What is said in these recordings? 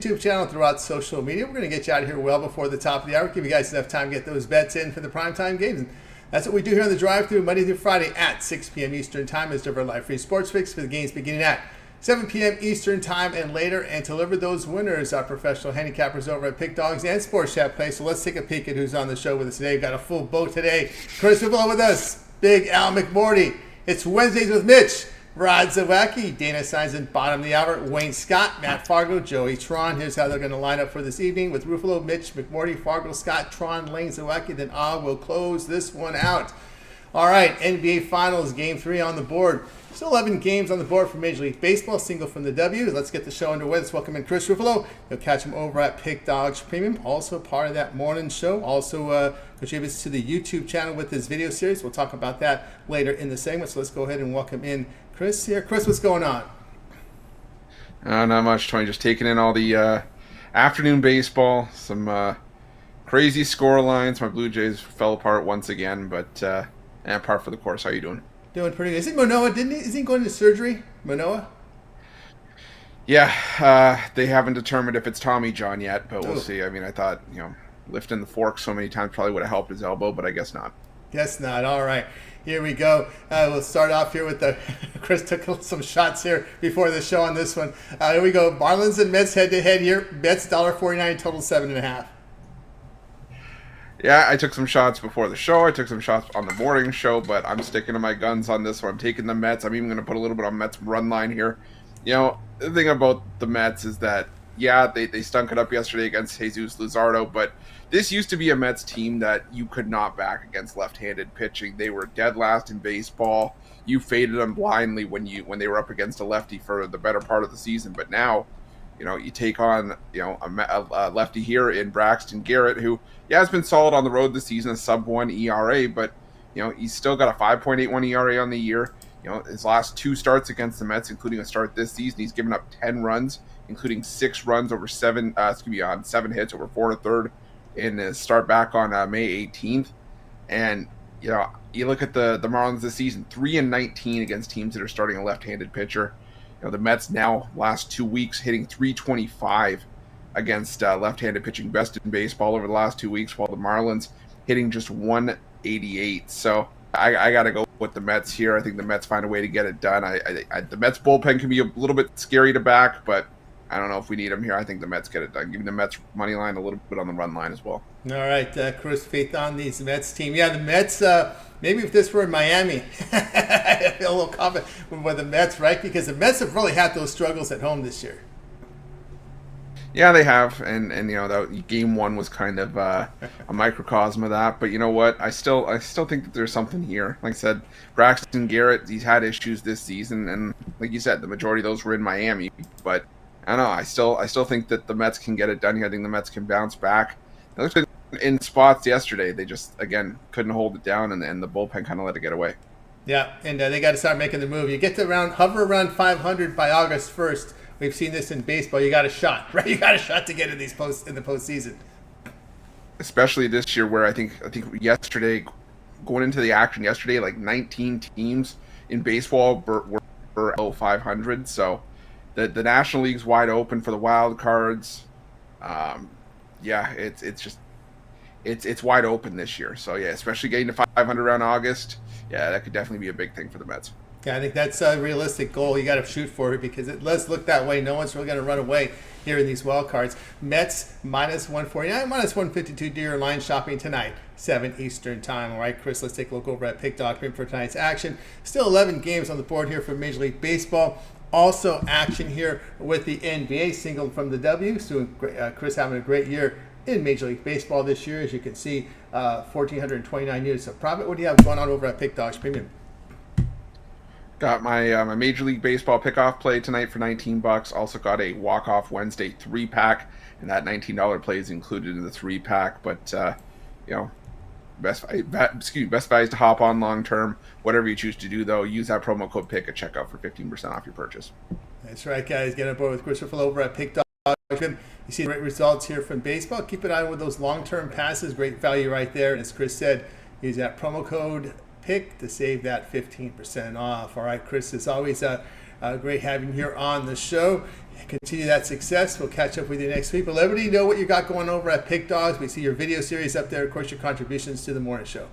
YouTube channel, throughout social media. We're going to get you out of here well before the top of the hour. Give you guys enough time to get those bets in for the primetime games. And that's what we do here on the drive-thru Monday through Friday at 6 p.m. Eastern Time as our live free sports fix for the games beginning at 7 p.m. Eastern Time and later. And to deliver those winners, our professional handicappers over at Pick Dogs and Sports Chat Play. So let's take a peek at who's on the show with us today. We've got a full boat today. Chris Ruffolo with us. Big Al McMordie. It's Wednesdays with Mitch. Rod Zawacky, Dana Signs in bottom of the hour, Wayne Scott, Matt Fargo, Joey Tron. Here's how they're going to line up for this evening with Ruffolo, Mitch, McMordie, Fargo, Scott, Tron, Lane, Zawacky. Then will close this one out. All right, NBA Finals, Game 3 on the board. Still 11 games on the board for Major League Baseball, single from the W. Let's get the show underway. Let's welcome in Chris Ruffolo. You'll catch him over at Pick Dogs Premium, also part of that morning show. Also contributes to the YouTube channel with his video series. We'll talk about that later in the segment. So let's go ahead and welcome in Chris here. Chris, what's going on? Not much, Tony. Just taking in all the afternoon baseball. Some crazy score lines. My Blue Jays fell apart once again, but and par for the course. How you doing? Doing pretty good. Isn't Manoah, is he going to surgery? Manoah? Yeah, they haven't determined if it's Tommy John yet, but we'll see. I mean, I thought, lifting the fork so many times probably would have helped his elbow, but I guess not. Guess not. All right. Here we go. We'll start off here with Chris took some shots here before the show on this one. Here we go. Marlins and Mets head-to-head here. Mets $1.49, total 7.5. Yeah, I took some shots before the show. I took some shots on the morning show, but I'm sticking to my guns on this one. I'm taking the Mets. I'm even going to put a little bit on Mets run line here. The thing about the Mets is that, yeah, they stunk it up yesterday against Jesus Luzardo, but this used to be a Mets team that you could not back against left-handed pitching. They were dead last in baseball. You faded them blindly when they were up against a lefty for the better part of the season. But now, you take on a lefty here in Braxton Garrett, who has been solid on the road this season, a sub-1 ERA, but he's still got a 5.81 ERA on the year. His last two starts against the Mets, including a start this season, he's given up 10 runs, including 6 runs over on 7 hits over 4 1/3 in his start back on May 18th. And you look at the Marlins this season, 3-19 against teams that are starting a left-handed pitcher. The Mets now last 2 weeks hitting .325 against left-handed pitching, best in baseball over the last 2 weeks, while the Marlins hitting just .188. So I got to go with the Mets here. I think the Mets find a way to get it done. The Mets bullpen can be a little bit scary to back, but I don't know if we need them here. I think the Mets get it done. Give me the Mets money line, a little bit on the run line as well. All right, Chris, faith on these Mets team. Yeah, the Mets, maybe if this were in Miami, I feel a little confident with the Mets, right? Because the Mets have really had those struggles at home this year. Yeah, they have, and that game 1 was kind of a microcosm of that. But you know what? I still think that there's something here. Like I said, Braxton Garrett, he's had issues this season, and like you said, the majority of those were in Miami. But I don't know. I still think that the Mets can get it done here. I think the Mets can bounce back. It looks good in spots yesterday. They just, again, couldn't hold it down, and the bullpen kind of let it get away. Yeah, and they got to start making the move. You get to hover around 500 by August 1st. We've seen this in baseball. You got a shot, right? You got a shot to get in the postseason. Especially this year, where I think yesterday, going into the action yesterday, like 19 teams in baseball were below 500. So the National League's wide open for the wild cards. It's wide open this year. So yeah, especially getting to 500 around August. Yeah, that could definitely be a big thing for the Mets. Yeah, I think that's a realistic goal. You got to shoot for it because it does look that way. No one's really going to run away here in these wild cards. Mets -149, -152. Do your line shopping tonight, 7 Eastern Time. All right, Chris, let's take a look over at Pick Dog for tonight's action. Still 11 games on the board here for Major League Baseball. Also action here with the NBA, single from the W. So Chris having a great year in Major League Baseball this year. As you can see, 1,429 units of profit. What do you have going on over at Pick Dogs Premium? Got my Major League Baseball pickoff play tonight for $19. Also got a walk-off Wednesday 3-pack, and that $19 play is included in the 3-pack. But best advice to hop on long term. Whatever you choose to do, though, use that promo code PICK at checkout for 15% off your purchase. That's right, guys. Get on board with Chris Ruffolo over at Pick Dog. You see great results here from baseball. Keep an eye with those long-term passes. Great value right there. And as Chris said, use that promo code PICK to save that 15% off. All right, Chris, it's always great having you here on the show. continue that success. We'll catch up with you next week. But let everybody know what you got going over at Pick Dogs. We see your video series up there. Of course, your contributions to the morning show.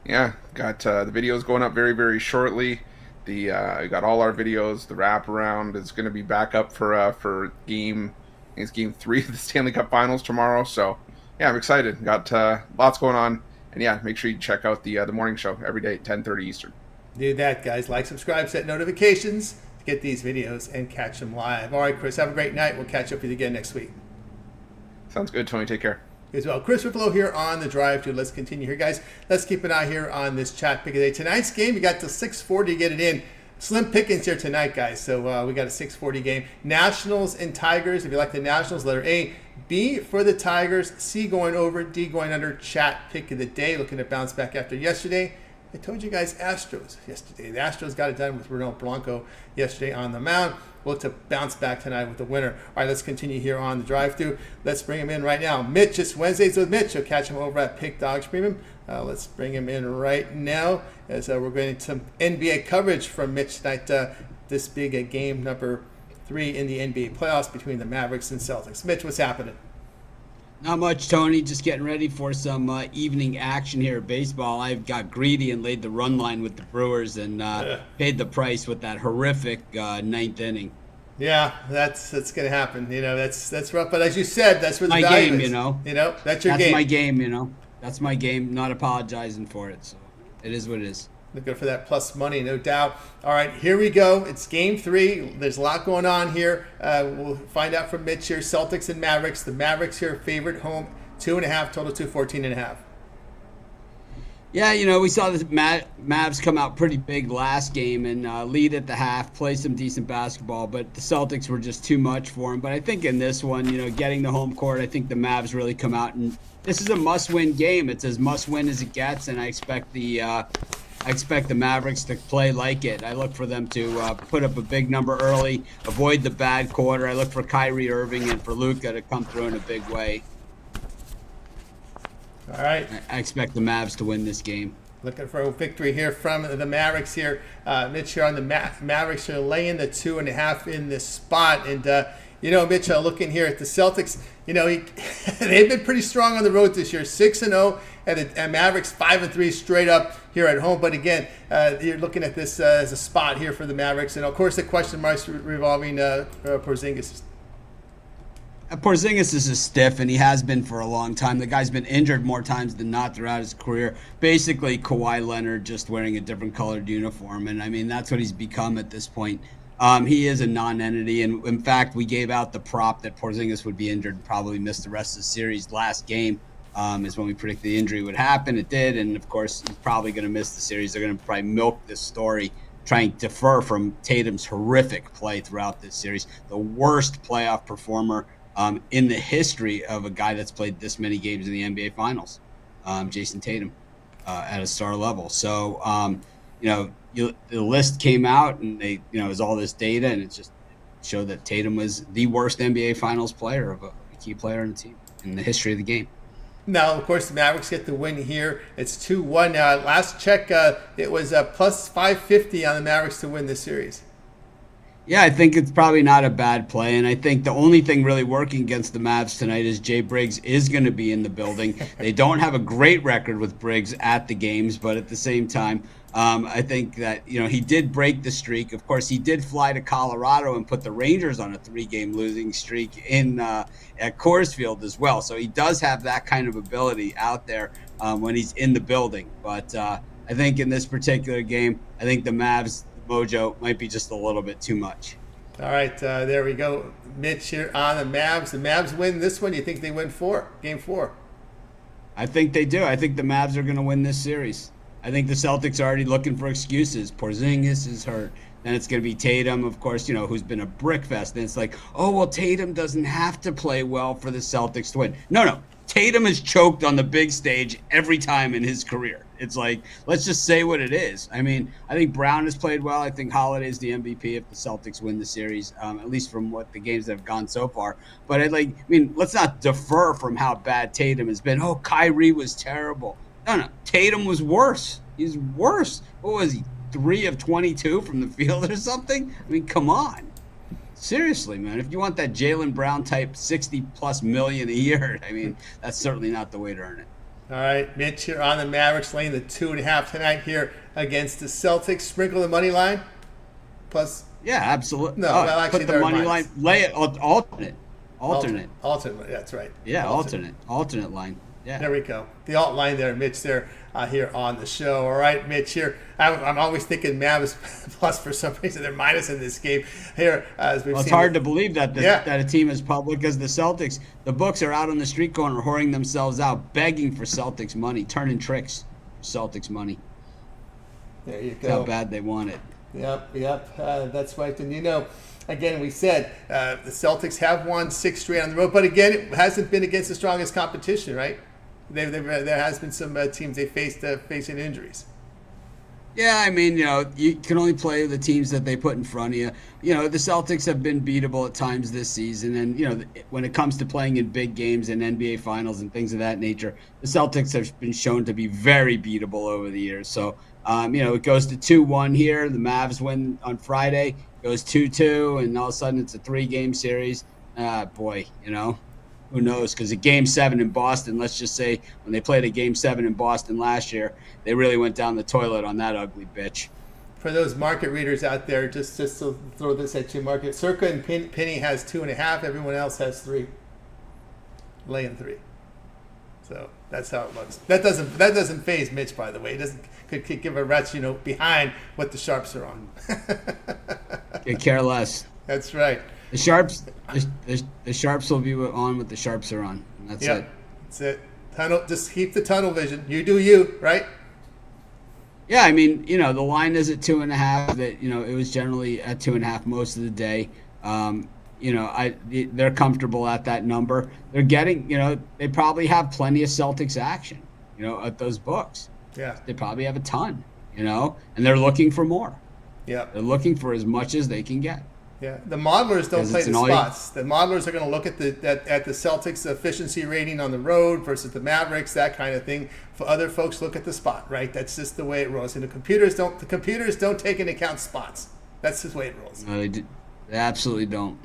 Yeah, got the videos going up very, very shortly. We got all our videos. The wraparound is going to be back up for game 3 of the Stanley Cup Finals tomorrow. So yeah, I'm excited. Got lots going on, and yeah, make sure you check out the morning show every day at 10:30 Eastern. Do that, guys. Like, subscribe, set notifications to get these videos and catch them live. All right, Chris, have a great night. We'll catch up with you again next week. Sounds good, Tony. Take care. As well, Chris Ruffolo here on the drive to. Let's continue here, guys. Let's keep an eye here on this chat pick of the day. Tonight's game, we got to 6:40 to get it in. Slim pickings here tonight, guys. So we got a 6:40 game. Nationals and Tigers. If you like the Nationals, letter A. B for the Tigers. C going over. D going under. Chat pick of the day. Looking to bounce back after yesterday. I told you guys Astros yesterday. The Astros got it done with Ronald Blanco yesterday on the mound. We'll look to bounce back tonight with the winner. All right, let's continue here on the drive-thru. Let's bring him in right now. Mitch, it's Wednesdays with Mitch. You'll catch him over at Pick Dogs Premium. Let's bring him in right now as we're getting some NBA coverage from Mitch tonight. This big game number 3 in the NBA playoffs between the Mavericks and Celtics. Mitch, what's happening? Not much, Tony. Just getting ready for some evening action here at baseball. I got greedy and laid the run line with the Brewers and paid the price with that horrific ninth inning. Yeah, that's going to happen. You know, that's rough. But as you said, that's where the my value game, is. you know. That's your game. That's my game, you know. That's my game. Not apologizing for it. So it is what it is. Looking for that plus money, no doubt. All right, here we go. It's game 3. There's a lot going on here. We'll find out from Mitch here. Celtics and Mavericks. The Mavericks here favorite home 2.5, total 214.5. Yeah, you know, we saw the Mavs come out pretty big last game and lead at the half, play some decent basketball, but the Celtics were just too much for them. But I think in this one, you know, getting the home court, I think the Mavs really come out, and this is a must-win game. It's as must-win as it gets, and I expect the Mavericks to play like it. I look for them to put up a big number early, avoid the bad quarter. I look for Kyrie Irving and for Luka to come through in a big way. All right. I expect the Mavs to win this game. Looking for a victory here from the Mavericks here. Mitch here on the Mavericks are laying the 2.5 in this spot. And, you know, Mitch, looking here at the Celtics, you know, they've been pretty strong on the road this year. 6-0, and Mavericks 5-3 straight up here at home. But again, you're looking at this as a spot here for the Mavericks. And, of course, the question marks revolving Porzingis. Porzingis is a stiff, and he has been for a long time. The guy's been injured more times than not throughout his career. Basically, Kawhi Leonard just wearing a different colored uniform, and I mean that's what he's become at this point. He is a non-entity, and in fact, we gave out the prop that Porzingis would be injured and probably miss the rest of the series. Last game is when we predicted the injury would happen. It did, and of course, he's probably going to miss the series. They're going to probably milk this story, trying to defer from Tatum's horrific play throughout this series. The worst playoff performer in the history of a guy that's played this many games in the NBA Finals, Jason Tatum, at a star level. So, you know, the list came out, and they, you know, it was all this data, and it just showed that Tatum was the worst NBA Finals player of a key player in the team in the history of the game. Now, of course, the Mavericks get the win here. It's 2-1 now. Last check, it was plus 550 on the Mavericks to win this series. Yeah, I think it's probably not a bad play, and I think the only thing really working against the Mavs tonight is Jay Briggs is going to be in the building. They don't have a great record with Briggs at the games, but at the same time, I think that, you know, he did break the streak. Of course, he did fly to Colorado and put the Rangers on a 3-game losing streak in at Coors Field as well. So he does have that kind of ability out there when he's in the building. But I think in this particular game, I think the Mavs mojo might be just a little bit too much. All right, there we go. Mitch here on the Mavs. The Mavs win this one. You think they win game 4? I think they do. I think the Mavs are going to win this series. I think the Celtics are already looking for excuses. Porzingis is hurt. Then it's going to be Tatum, of course, you know, who's been a brick fest. And it's like, oh, well, Tatum doesn't have to play well for the Celtics to win. No. Tatum has choked on the big stage every time in his career. It's like, let's just say what it is. I mean, I think Brown has played well. I think Holiday's the MVP if the Celtics win the series, at least from what the games that have gone so far. But let's not defer from how bad Tatum has been. Oh, Kyrie was terrible. No, Tatum was worse. He's worse. What was he, 3 of 22 from the field or something? I mean, come on. Seriously, man. If you want that Jaylen Brown type 60+ million a year, I mean, that's certainly not the way to earn it. All right, Mitch here on the Mavericks, laying the 2.5 tonight here against the Celtics. Sprinkle the money line. Plus, yeah, absolutely. No, well, actually, put the money line, lay it alternate. That's right. Yeah, alternate line. Yeah. There we go. The alt line there, Mitch, there here on the show. All right, Mitch, here. I'm always thinking Mavs plus for some reason. They're minus in this game. Here, as we've seen. It's hard to believe that that a team as public as the Celtics, the books are out on the street corner whoring themselves out, begging for Celtics money, turning tricks for Celtics money. There you go. That's how bad they want it. Yep. That's right. And again, we said the Celtics have won 6 straight on the road, but again, it hasn't been against the strongest competition, right? There has been some teams they faced facing injuries. Yeah, I mean, you can only play the teams that they put in front of you. The Celtics have been beatable at times this season, and when it comes to playing in big games and NBA Finals and things of that nature, the Celtics have been shown to be very beatable over the years. So, it goes to 2-1 here. The Mavs win on Friday, goes 2-2, and all of a sudden it's a 3-game series. Boy, who knows? Because at Game 7 in Boston, let's just say when they played a Game 7 in Boston last year, they really went down the toilet on that ugly bitch. For those market readers out there, just to throw this at you, market, Circa and Penny has 2.5. Everyone else has 3. Laying 3. So that's how it looks. That doesn't faze Mitch, by the way. It doesn't could give a rat's behind what the sharps are on. Could care less. That's right. The sharps will be on what the sharps are on. That's it. That's it. Just keep the tunnel vision. You do you, right? Yeah, I mean, the line is at 2.5. That it was generally at 2.5 most of the day. They're comfortable at that number. They're getting, they probably have plenty of Celtics action, at those books. Yeah. They probably have a ton, and they're looking for more. Yeah. They're looking for as much as they can get. Yeah, the modelers don't play the spots. The modelers are going to look at the Celtics efficiency rating on the road versus the Mavericks, that kind of thing. For other folks, look at the spot, right? That's just the way it rolls. And the computers don't take into account spots. That's just the way it rolls. No, they absolutely don't.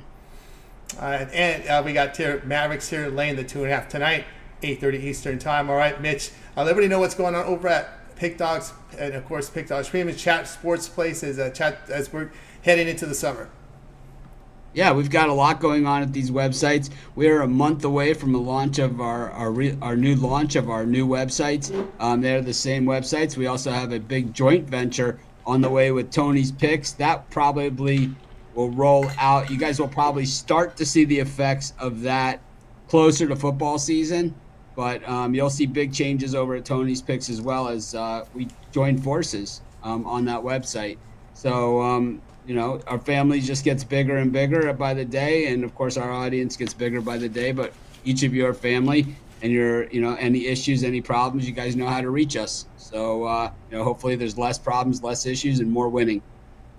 And we got Mavericks here laying the 2.5 tonight, 8:30 Eastern time. All right, Mitch. Let everybody know what's going on over at Pick Dogs, and of course Pick Dogs Premium Chat Sports Place as we're heading into the summer. Yeah, we've got a lot going on at these websites. We're a month away from the launch of our new launch of our new websites. They're the same websites. We also have a big joint venture on the way with Tony's Picks. That probably will roll out. You guys will probably start to see the effects of that closer to football season. But you'll see big changes over at Tony's Picks as well as we join forces on that website. So, our family just gets bigger and bigger by the day. And, of course, our audience gets bigger by the day. But each of you are family. And any issues, any problems, you guys know how to reach us. So, hopefully there's less problems, less issues, and more winning.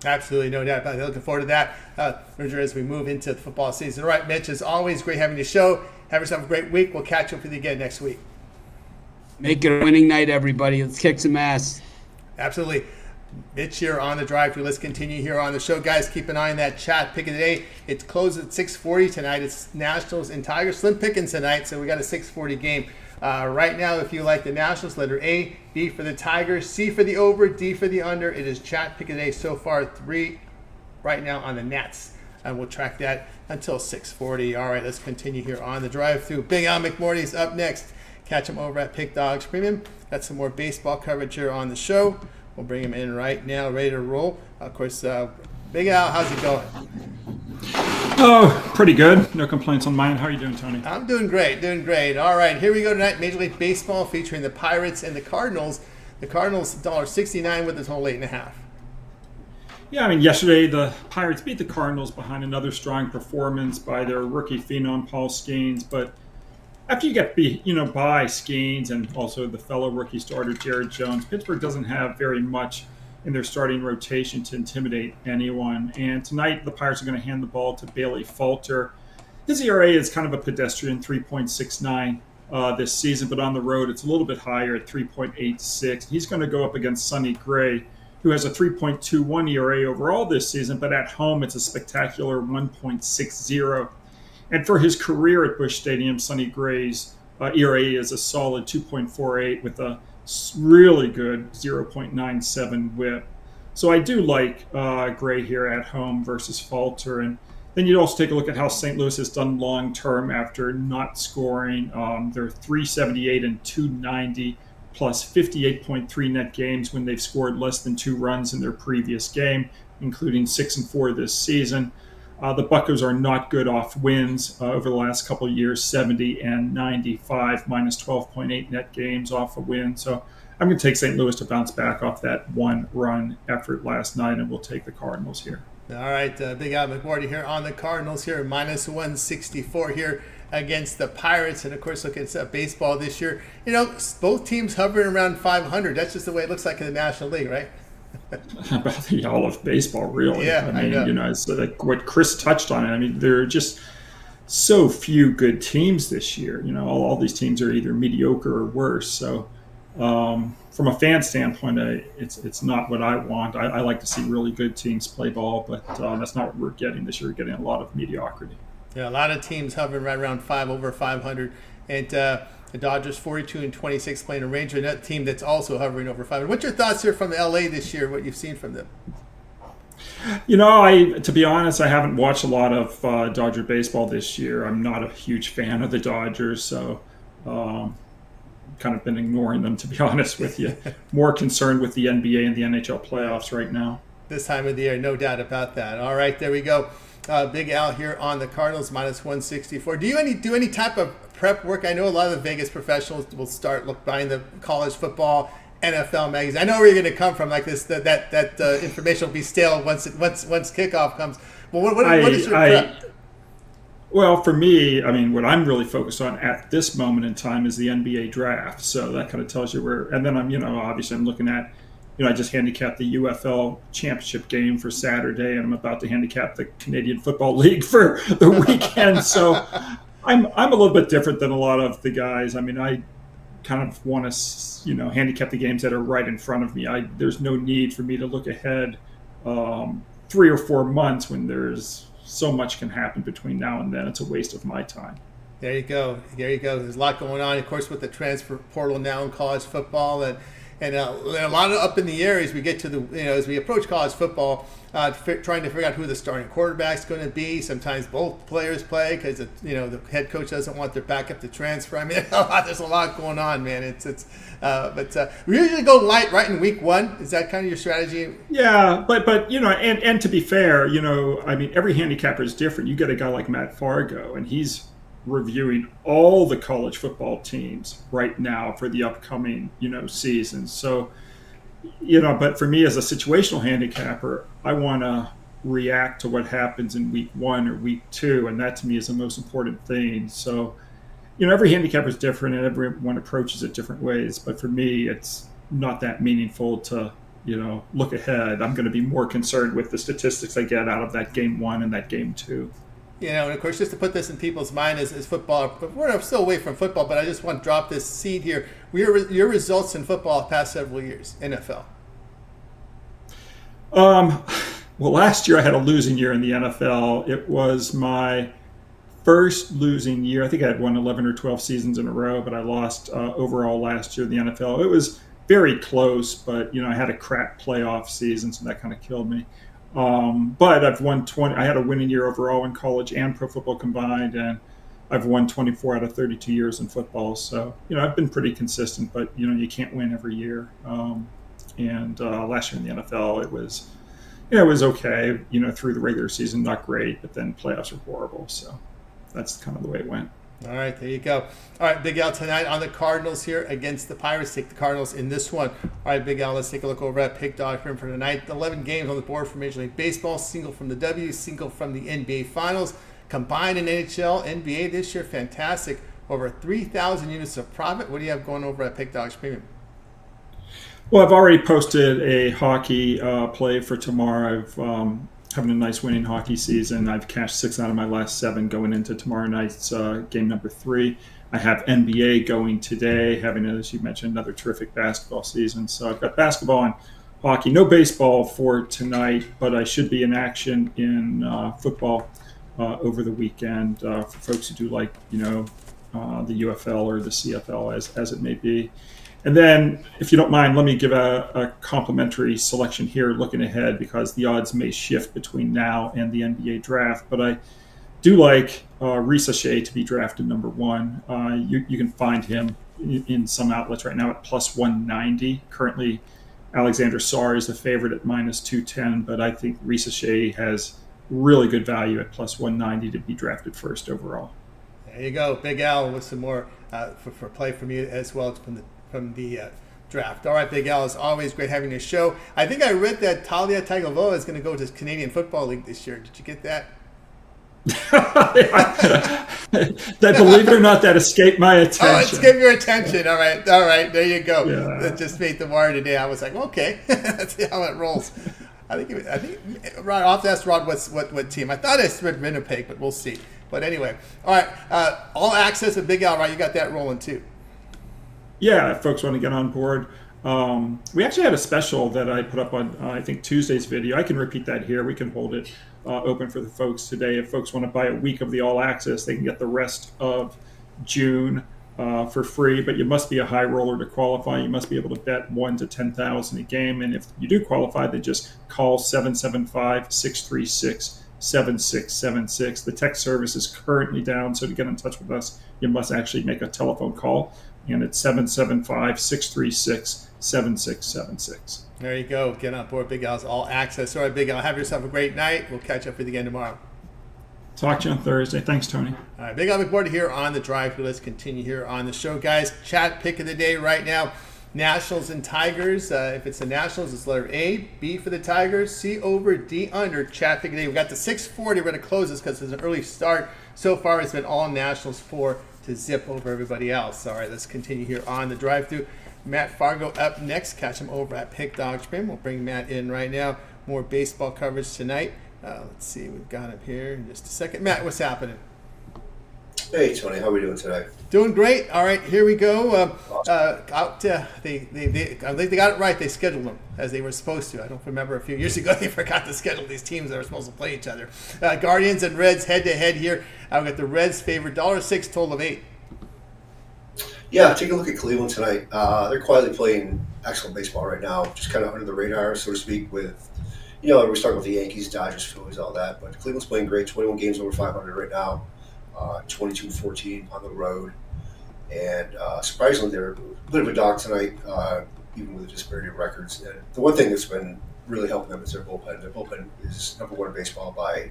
Absolutely, no doubt about it. Looking forward to that, as we move into the football season. All right, Mitch, as always, great having you show. Have yourself a great week. We'll catch up with you again next week. Make it a winning night, everybody. Let's kick some ass. Absolutely. Mitch here on the drive-thru. Let's continue here on the show. Guys, keep an eye on that chat. Pick of the day. It closes at 6:40 tonight. It's Nationals and Tigers. Slim pickings tonight, so we got a 6:40 game. Right now, if you like the Nationals, letter A, B for the Tigers, C for the over, D for the under. It is chat pick of the day so far, 3 right now on the Nats. And we'll track that until 6:40. All right, let's continue here on the drive-thru. Big Al McMordie's up next. Catch him over at Pick Dogs Premium. Got some more baseball coverage here on the show. We'll bring him in right now, ready to roll. Of course, Big Al, how's it going? Oh, pretty good. No complaints on mine. How are you doing, Tony? I'm doing great, All right, here we go tonight. Major League Baseball featuring the Pirates and the Cardinals. The Cardinals, $1.69 with a total 8.5. Yeah, I mean, yesterday the Pirates beat the Cardinals behind another strong performance by their rookie phenom, Paul Skeens. But after you get by Skeens and also the fellow rookie starter, Jared Jones, Pittsburgh doesn't have very much in their starting rotation to intimidate anyone. And tonight, the Pirates are going to hand the ball to Bailey Falter. His ERA is kind of a pedestrian 3.69 this season, but on the road, it's a little bit higher at 3.86. He's going to go up against Sonny Gray, who has a 3.21 ERA overall this season, but at home it's a spectacular 1.60. And for his career at Busch Stadium, Sonny Gray's ERA is a solid 2.48 with a really good 0.97 whip. So I do like Gray here at home versus Falter. And then you'd also take a look at how St. Louis has done long term after not scoring. They're 378 and 290 plus 58.3 net games when they've scored less than 2 runs in their previous game, including 6-4 this season. The Buccos are not good off wins over the last couple of years, 70 and 95, minus 12.8 net games off a win. So I'm going to take St. Louis to bounce back off that 1-run effort last night, and we'll take the Cardinals here. All right, Big Al McMordie here on the Cardinals here, minus 164 here against the Pirates. And, of course, look at baseball this year. You know, both teams hovering around 500. That's just the way it looks like in the National League, right? About all of baseball, really. Yeah, I mean, you know, it's like what Chris touched on it. I mean, there are just so few good teams this year. You know, all these teams are either mediocre or worse. So from a fan standpoint, it's not what I want. I like to see really good teams play ball, but that's not what we're getting this year. We're getting a lot of mediocrity. Yeah, a lot of teams hovering right around over 500. And the Dodgers 42 and 26 playing a Ranger, another team that's also hovering over 500. What's your thoughts here from LA this year, what you've seen from them? You know, to be honest, I haven't watched a lot of Dodger baseball this year. I'm not a huge fan of the Dodgers, so kind of been ignoring them, to be honest with you. More concerned with the NBA and the NHL playoffs right now. This time of the year, no doubt about that. All right, there we go. Big Al here on the Cardinals, minus 164. Do you do any type of prep work? I know a lot of the Vegas professionals will start buying the college football, NFL magazine. I know where you're going to come from. Like this, that information will be stale once kickoff comes. Well, what is your prep? Well, for me, I mean, what I'm really focused on at this moment in time is the NBA draft. So that kind of tells you where. And then obviously I'm looking at. I just handicapped the UFL championship game for Saturday, and I'm about to handicap the Canadian Football League for the weekend. So I'm a little bit different than a lot of the guys. I mean, I kind of want to, handicap the games that are right in front of me. There's no need for me to look ahead 3 or 4 months when there's so much can happen between now and then. It's a waste of my time. There you go. There's a lot going on, of course, with the transfer portal now in college football, and a lot of up in the air as we get to as we approach college football, trying to figure out who the starting quarterback's going to be. Sometimes both players play because the head coach doesn't want their backup to transfer. I mean, there's a lot going on, man. But we usually go light right in week 1. Is that kind of your strategy? Yeah, but and to be fair, I mean, every handicapper is different. You get a guy like Matt Fargo, and he's reviewing all the college football teams right now for the upcoming season. So but for me as a situational handicapper, I want to react to what happens in week 1 or week 2, and that to me is the most important thing. So every handicapper is different and everyone approaches it different ways, but for me it's not that meaningful to look ahead. I'm going to be more concerned with the statistics I get out of that game 1 and that game 2. And of course, just to put this in people's mind is football. We're still away from football, but I just want to drop this seed here. Your results in football the past several years, NFL. Well, last year I had a losing year in the NFL. It was my first losing year. I think I had won 11 or 12 seasons in a row, but I lost overall last year in the NFL. It was very close, but I had a crap playoff season, so that kind of killed me. But I've won 20. I had a winning year overall in college and pro football combined, and I've won 24 out of 32 years in football. So I've been pretty consistent, but you can't win every year. And last year in the NFL, it was okay. Through the regular season, not great, but then playoffs were horrible. So that's kind of the way it went. All right, there you go. All right, Big Al, tonight on the Cardinals here against the Pirates. Take the Cardinals in this one. All right, Big Al, let's take a look over at Pick Dog for tonight. 11 games on the board for Major League Baseball. Single from the W, single from the NBA Finals. Combined in NHL, NBA this year, fantastic. Over 3,000 units of profit. What do you have going over at Pick Dog's Premium? Well, I've already posted a hockey play for tomorrow. I've having a nice winning hockey season. I've cashed 6 out of my last 7 going into tomorrow night's game number 3. I have NBA going today, having, as you mentioned, another terrific basketball season. So I've got basketball on hockey. No baseball for tonight, but I should be in action in football over the weekend for folks who do like, the UFL or the CFL as it may be. And then, if you don't mind, let me give a complimentary selection here looking ahead, because the odds may shift between now and the NBA draft. But I do like Ricochet to be drafted number 1. You can find him in some outlets right now at plus 190. Currently, Alexander Sarr is the favorite at minus 210, but I think Ricochet has really good value at plus 190 to be drafted first overall. There you go, Big Al, with some more for play from you as well from the draft. All right, Big Al, it's always great having your show. I think I read that Talia Tagovailoa is going to go to the Canadian Football League this year. Did you get that? That, believe it or not, that escaped my attention. Oh, let's give your attention. All right, there you go. Yeah. That just made the wire today. I was like, okay, that's how it rolls. I think Rod, I'll have to ask Rod what team. I thought I said Winnipeg, but we'll see. But anyway, all right, all access with Big Al, right? You got that rolling too. Yeah, if folks want to get on board. We actually had a special that I put up on, I think, Tuesday's video. I can repeat that here. We can hold it open for the folks today. If folks want to buy a week of the all access, they can get the rest of June for free. But you must be a high roller to qualify. You must be able to bet 1 to 10,000 a game. And if you do qualify, then just call 775-636-7676. The text service is currently down, so to get in touch with us, you must actually make a telephone call. And it's 775-636-7676. There you go. Get on board Big Al's All Access. All right, Big Al, have yourself a great night. We'll catch up with you again tomorrow. Talk to you on Thursday. Thanks, Tony. All right, Big Al McMordie here on the drive. Let's continue here on the show, guys. Chat pick of the day right now. Nationals and Tigers. If it's the Nationals, it's letter A. B for the Tigers. C over, D under. Chat pick of the day. We've got the 640. We're going to close this because it's an early start. So far, it's been all Nationals 4 to zip over everybody else. All right, let's continue here on the drive-thru. Matt Fargo up next. Catch him over at Pick Dog Spring. We'll bring Matt in right now. More baseball coverage tonight. Let's see, we've got him here in just a second. Matt, what's happening? Hey, Tony, how are we doing today? Doing great. All right, here we go. I think they got it right. They scheduled them as they were supposed to. I don't remember a few years ago they forgot to schedule these teams that were supposed to play each other. Guardians and Reds head-to-head here. I've got the Reds favored $1.06, total of 8. Yeah, take a look at Cleveland tonight. They're quietly playing excellent baseball right now, just kind of under the radar, so to speak, with, we're talking about the Yankees, Dodgers, Phillies, all that, but Cleveland's playing great, 21 games over 500 right now, 22-14 on the road, and surprisingly, they're a bit of a dog tonight, even with the disparity of records. And the one thing that's been really helping them is their bullpen. Their bullpen is number 1 in baseball by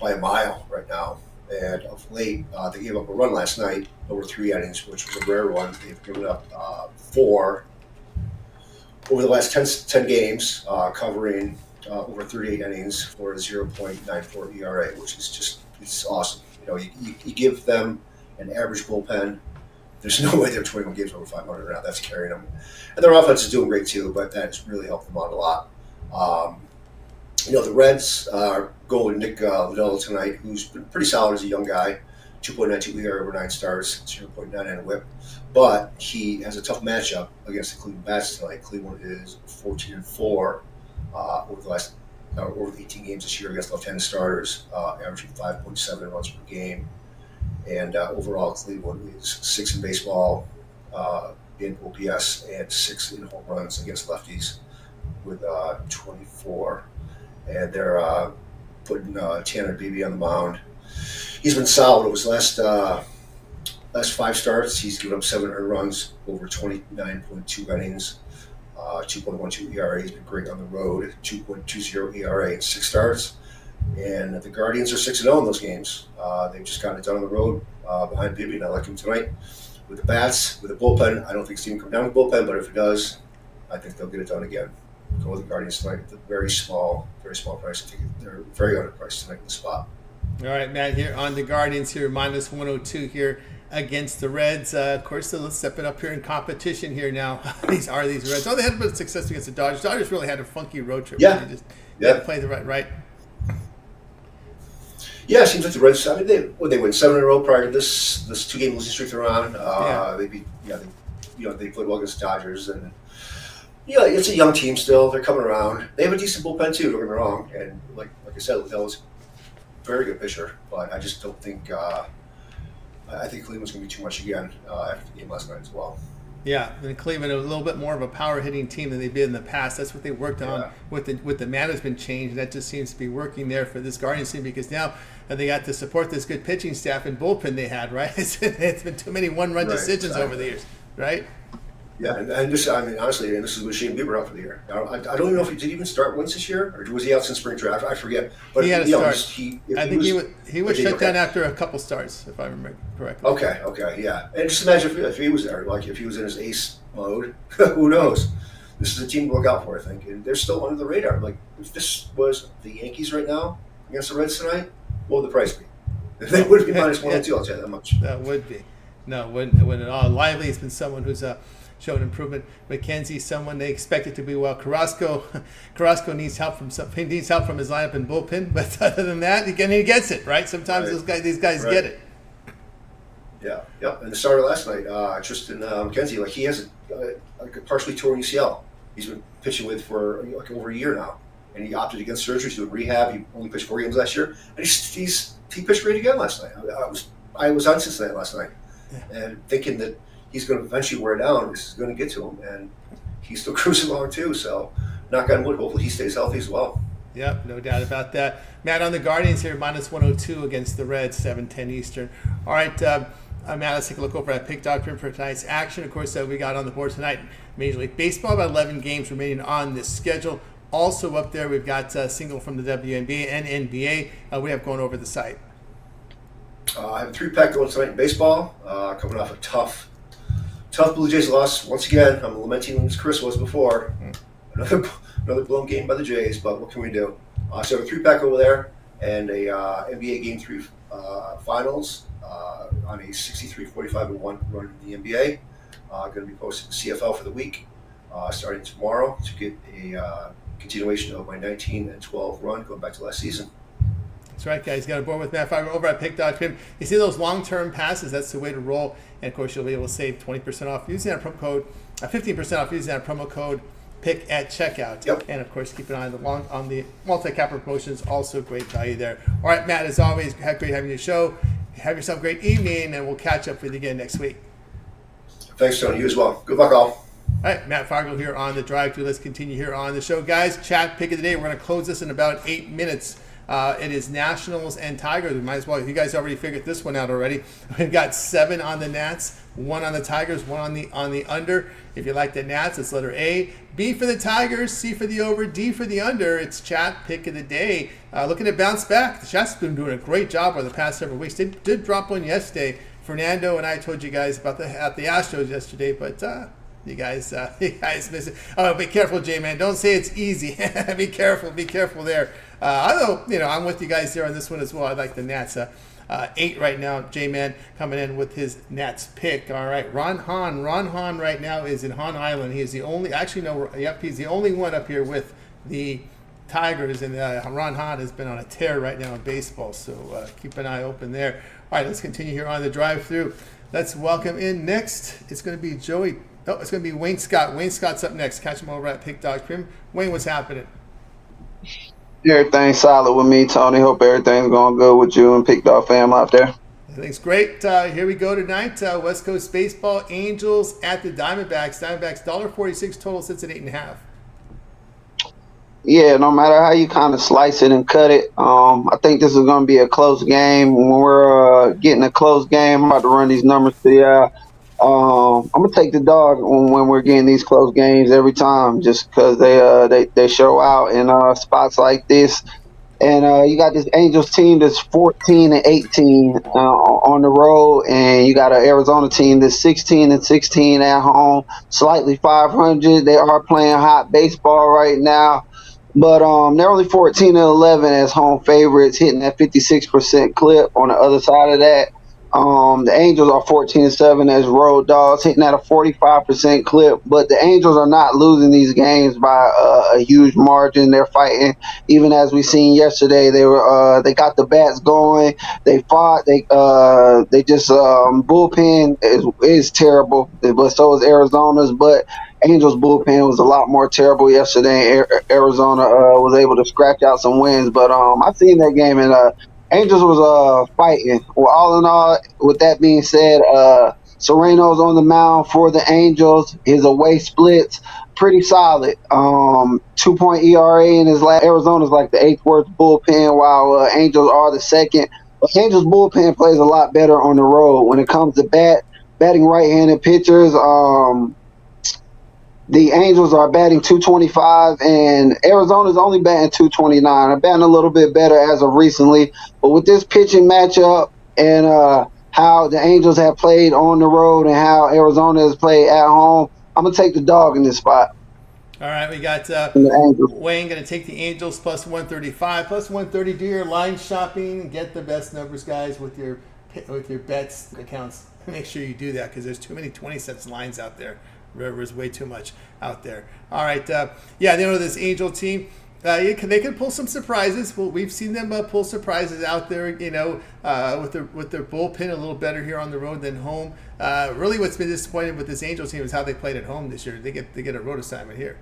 a mile right now. And of late, they gave up a run last night over 3 innings, which was a rare one. They've given up 4 over the last 10 games, covering over 38 innings for a 0.94 ERA, which is it's awesome. You give them an average bullpen. There's no way they're 21 games over 500 now. That's carrying them. And their offense is doing great too, but that's really helped them out a lot. The Reds are going with Nick Liddell tonight, who's been pretty solid as a young guy. 2.92 ERA over 9 starts, 0.99 whip. But he has a tough matchup against the Cleveland Bats tonight. Cleveland is 14-4 over the 18 games this year against left-handed starters, averaging 5.7 runs per game. And overall, Cleveland is 6 in baseball in OPS and 6 in home runs against lefties with 24. And they're putting Tanner Beebe on the mound. He's been solid over his last 5 starts. He's given up 7 earned runs over 29.2 innings, 2.12 ERA. He's been great on the road, 2.20 ERA in 6 starts. And the Guardians are 6-0 in those games. They've just gotten it done on the road behind Beebe, and I like him tonight. With the bats, with the bullpen, I don't think Steven come down with the bullpen, but if it does, I think they'll get it done again. Go with the Guardians tonight at a very small price. I think they're very underpriced tonight in the spot. All right, Matt, here on the Guardians here, minus 102 here against the Reds. Of course, let's step it up here in competition here now. these Reds. Oh, they had a bit of success against the Dodgers. Dodgers really had a funky road trip. Yeah. They had to play the right. Yeah, it seems like the Reds. I mean, they win 7 in a row prior to this 2-game losing streak they're on. They played well against the Dodgers, and Yeah, it's a young team still. They're coming around. They have a decent bullpen too. Don't get me wrong. And like I said, Liddell's a very good pitcher, but I just don't think. I think Cleveland's going to be too much again after the game last night as well. Yeah, and Cleveland a little bit more of a power hitting team than they've been in the past. That's what they worked on with the management change. That just seems to be working there for this Guardians team because now they got to support this good pitching staff and bullpen they had. Right, it's been too many one-run decisions over the years. Right. Yeah, and this, I mean, honestly, and this is with Shane Bieber out for the year. I don't even know if he did even start once this year, or was he out since spring draft? I forget. But he had a start. I think he was shut down after a couple starts, if I remember correctly. Okay, yeah. And just imagine if he was there, like if he was in his ace mode, who knows? This is a team to look out for, I think. And they're still under the radar. Like, if this was the Yankees right now against the Reds tonight, what would the price be? They would be minus 1 and 2, I'll tell you that much. That would be. No, it wouldn't at all. Lively has been someone who's shown improvement. McKenzie, someone they expected to be well. Carrasco needs help from his lineup and bullpen, but other than that, he gets it right. Sometimes these guys get it. Yeah, yep. And the starter last night, Tristan McKenzie, like he has a partially torn UCL. He's been pitching with for like over a year now, and he opted against surgery, doing rehab. He only pitched 4 games last year, and he pitched great again last night. I was on Cincinnati last night, and thinking that he's going to eventually wear down. This is going to get to him, and he's still cruising along too. So, knock on wood. Hopefully, he stays healthy as well. Yep, no doubt about that. Matt, on the Guardians here, minus 102 against the Reds, 7:10 Eastern. All right, Matt, let's take a look over at Pick Doctrine for tonight's action. Of course, we got on the board tonight Major League Baseball, about 11 games remaining on this schedule. Also up there, we've got a single from the WNBA and NBA. We have going over the site. I have a 3-pack going tonight in baseball. Coming off a tough Blue Jays loss. Once again, I'm lamenting as Chris was before. Another blown game by the Jays, but what can we do? So I have a 3-pack over there and a NBA Game 3 finals on a 63-45-1 run in the NBA. Going to be posting CFL for the week starting tomorrow to get a continuation of my 19-12 run going back to last season. That's right, guys. Got a board with Matt Fargo over at Pick.com. You see those long-term passes? That's the way to roll. And of course, you'll be able to save 20% off using that promo code, 15% off using that promo code PICK at checkout. Yep. And of course, keep an eye on the multi-cap promotions. Also, great value there. All right, Matt. As always, great having your show. Have yourself a great evening, and we'll catch up with you again next week. Thanks, Tony. You as well. Good luck, all. All right, Matt Fargo here on the Drive Thru. Let's continue here on the show, guys. Chat pick of the day. We're going to close this in about 8 minutes. It is Nationals and Tigers. We might as well. You guys already figured this one out already. We've got 7 on the Nats, 1 on the Tigers, 1 on the under. If you like the Nats, it's letter A. B for the Tigers, C for the over, D for the under. It's Chat pick of the day. Looking to bounce back. The Chat's been doing a great job over the past several weeks. They did drop one yesterday. Fernando and I told you guys about the Astros yesterday, but you guys miss it. Oh, be careful, J-Man. Don't say it's easy. Be careful there. Although, I'm with you guys there on this one as well. I like the Nats. 8 right now. J-Man coming in with his Nats pick. All right, Ron Hahn right now is in Hahn Island. He is the only, he's the only one up here with the Tigers, and Ron Hahn has been on a tear right now in baseball, so keep an eye open there. All right, let's continue here on the drive-thru. Let's welcome in next. It's going to be Joey. Oh, it's going to be Wayne Scott. Wayne Scott's up next. Catch him over at Pick.com. Wayne, what's happening? Everything's solid with me, Tony. Hope everything's going good with you and Pick Dog fam out there. Everything's great. Here we go tonight. West Coast Baseball, Angels at the Diamondbacks. Diamondbacks $1.46 total, sits at 8.5. Yeah, no matter how you kind of slice it and cut it, I think this is going to be a close game. When we're getting a close game, I'm about to run these numbers to you. I'm going to take the dog when we're getting these close games every time just because they show out in spots like this. And you got this Angels team that's 14-18 on the road, and you got an Arizona team that's 16-16 at home, slightly 500. They are playing hot baseball right now. But they're only 14-11 as home favorites, hitting that 56% clip on the other side of that. The Angels are 14-7 as road dogs, hitting at a 45% clip. But the Angels are not losing these games by a huge margin. They're fighting, even as we seen yesterday. They got the bats going. They fought. They just bullpen is terrible, but so is Arizona's. But Angels bullpen was a lot more terrible yesterday. Arizona was able to scratch out some wins, but I seen that game and Angels was fighting. Well, all in all, with that being said, Sereno's on the mound for the Angels. His away splits pretty solid. 2-point ERA in his last. Arizona's like the eighth worst bullpen, while Angels are the second. But Angels bullpen plays a lot better on the road when it comes to batting right-handed pitchers. The Angels are batting 225, and Arizona's only batting 229. They're batting a little bit better as of recently. But with this pitching matchup and how the Angels have played on the road and how Arizona has played at home, I'm going to take the dog in this spot. All right, we got Wayne going to take the Angels plus 135, plus 130. Do your line shopping and get the best numbers, guys, with your bets accounts. Make sure you do that because there's too many 20 cents lines out there. There's way too much out there. All right, this Angel team, they can pull some surprises. Well, we've seen them pull surprises out there, with their bullpen a little better here on the road than home. Really, what's been disappointing with this Angel team is how they played at home this year. They get a road assignment here.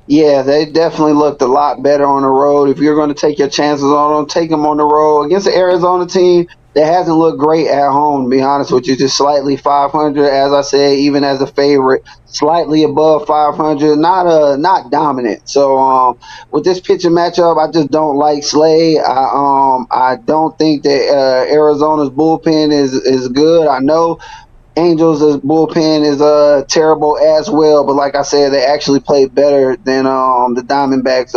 Yeah, they definitely looked a lot better on the road. If you're going to take your chances on them, take them on the road. Against the Arizona team that hasn't looked great at home, to be honest with you, just slightly 500, as I said, even as a favorite, slightly above 500, not dominant. So with this pitching matchup, I just don't like Slade. I don't think that Arizona's bullpen is good. I know Angels' bullpen is terrible as well, but like I said, they actually played better than the Diamondbacks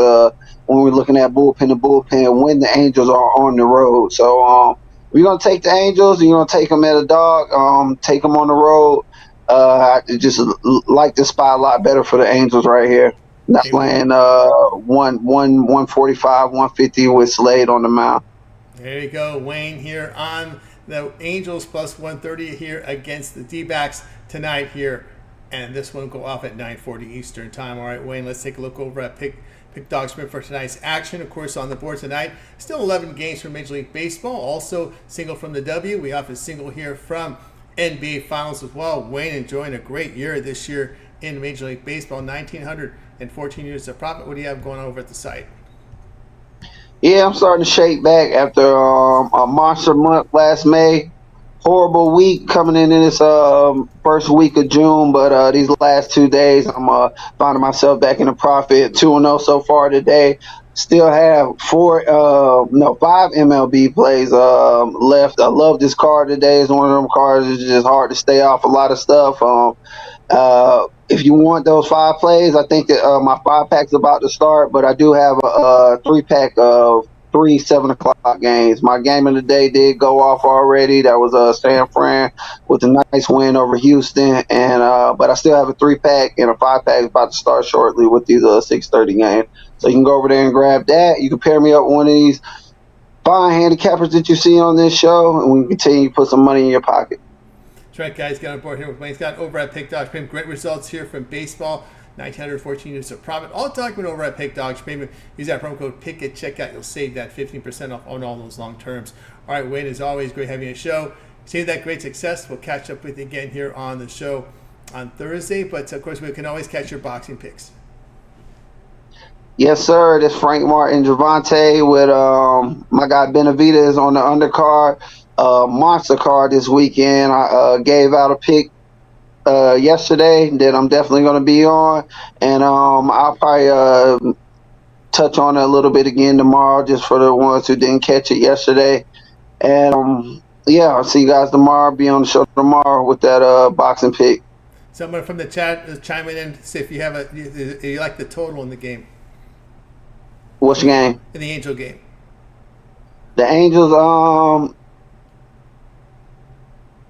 when we're looking at bullpen to bullpen when the Angels are on the road. So we're going to take the Angels, and you're going to take them at a dog, take them on the road. I just like this spot a lot better for the Angels right here. That's laying 145, 150 with Slade on the mound. There you go, Wayne here on the Angels plus 130 here against the D-backs tonight here. And this one will go off at 9:40 Eastern time. All right, Wayne, let's take a look over at Pick Dog Sprint for tonight's action. Of course, on the board tonight, still 11 games from Major League Baseball. Also, single from the W. We have a single here from NBA Finals as well. Wayne enjoying a great year this year in Major League Baseball. 1,914 units of profit. What do you have going on over at the site? Yeah, I'm starting to shake back after a monster month last May. Horrible week coming in this first week of June, but these last 2 days I'm finding myself back in a profit. 2-0 so far today. Still have 5 MLB plays left. I love this card today. It's one of them cards that's just hard to stay off a lot of stuff. If you want those 5 plays, I think that my 5-pack's about to start, but I do have a 3-pack of 3 7:00 games. My game of the day did go off already. That was San Fran with a nice win over Houston, and but I still have a 3-pack and a 5-pack about to start shortly with these 6:30 games. So you can go over there and grab that. You can pair me up with one of these fine handicappers that you see on this show, and we can continue to put some money in your pocket. That's right, guys. Get on board here with Wayne Scott over at Pick Dog Sprint. Great results here from baseball. 1,914 units of profit. All document over at Pick Dog Sprint. Use that promo code PICK at checkout. You'll save that 15% off on all those long terms. All right, Wayne, as always, great having you on the show. Save that great success. We'll catch up with you again here on the show on Thursday. But, of course, we can always catch your boxing picks. Yes, sir. This Frank Martin Javante with my guy Benavidez on the undercard. Monster card this weekend. I gave out a pick yesterday that I'm definitely going to be on, and I'll probably touch on it a little bit again tomorrow just for the ones who didn't catch it yesterday. And I'll see you guys tomorrow. Be on the show tomorrow with that boxing pick. Someone from the chat is chiming in to say if you like the total in the game. Which game? In the Angel game. The Angels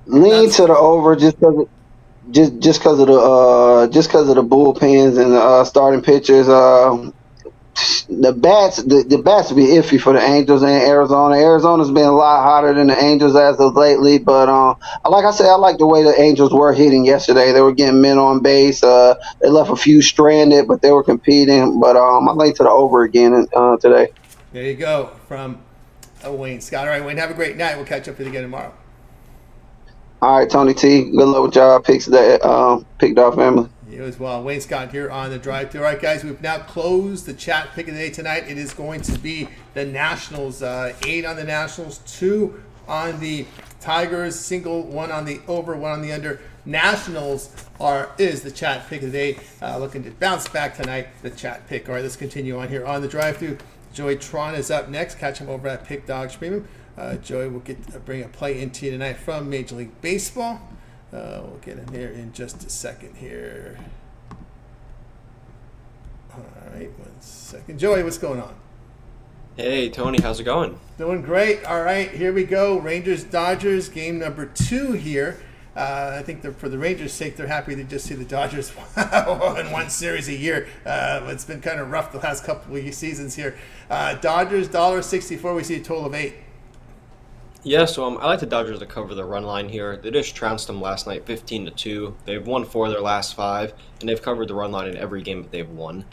lean to the over just because of the bullpens and the starting pitchers. the bats be iffy for the Angels and Arizona. Arizona's been a lot hotter than the Angels as of lately, but like I said, I like the way the Angels were hitting yesterday. They were getting men on base. They left a few stranded, but they were competing. But I like to the over again today. There you go from Wayne Scott. All right, Wayne, have a great night. We'll catch up with you again tomorrow. All right, Tony T. Good luck with y'all picks that picked off family. You as well. Wayne Scott here on the drive through. All right, guys, we've now closed the chat pick of the day tonight. It is going to be the Nationals. 8 on the Nationals, 2 on the Tigers, single, 1 on the over, 1 on the under. Nationals is the chat pick of the day. Looking to bounce back tonight, the chat pick. All right, let's continue on here on the drive through. Joey Tron is up next. Catch him over at Pick Dogs Premium. Joey will bring a play into you tonight from Major League Baseball. We'll get in there in just a second here. All right, 1 second. Joey, what's going on? Hey, Tony, how's it going? Doing great. All right, here we go. Rangers-Dodgers, game number 2 here. I think for the Rangers' sake, they're happy to just see the Dodgers in one series a year. It's been kind of rough the last couple of seasons here. Dodgers, $1.64. We see a total of 8. Yeah, so I like the Dodgers to cover the run line here. They just trounced them last night, 15-2. They've won 4 of their last 5, and they've covered the run line in every game that they've won.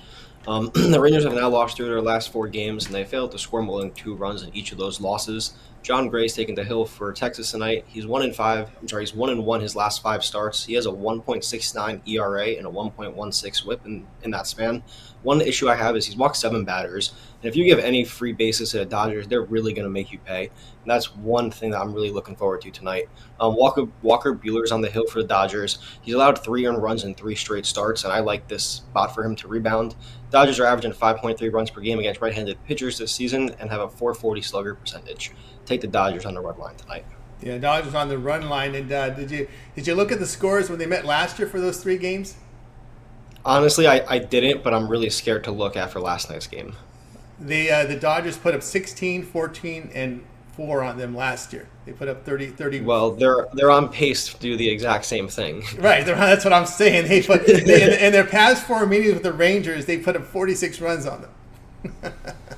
The Rangers have now lost 3 of their last 4 games, and they failed to score more than 2 runs in each of those losses. John Gray's taken the hill for Texas tonight. He's 1-1 his last 5 starts. He has a 1.69 ERA and a 1.16 WHIP in that span. One issue I have is he's walked 7 batters, and if you give any free bases to the Dodgers, they're really going to make you pay. And that's one thing that I'm really looking forward to tonight. Walker Buehler's on the hill for the Dodgers. He's allowed 3 earned runs in 3 straight starts, and I like this spot for him to rebound. Dodgers are averaging 5.3 runs per game against right-handed pitchers this season and have a .440 slugger percentage. Take the Dodgers on the run line tonight. Yeah, Dodgers on the run line. And did you look at the scores when they met last year for those 3 games? Honestly, I didn't, but I'm really scared to look after last night's game. The Dodgers put up 16, 14, and 4 on them last year. They put up 30. Well, they're on pace to do the exact same thing. Right, that's what I'm saying. In their past 4 meetings with the Rangers, they put up 46 runs on them.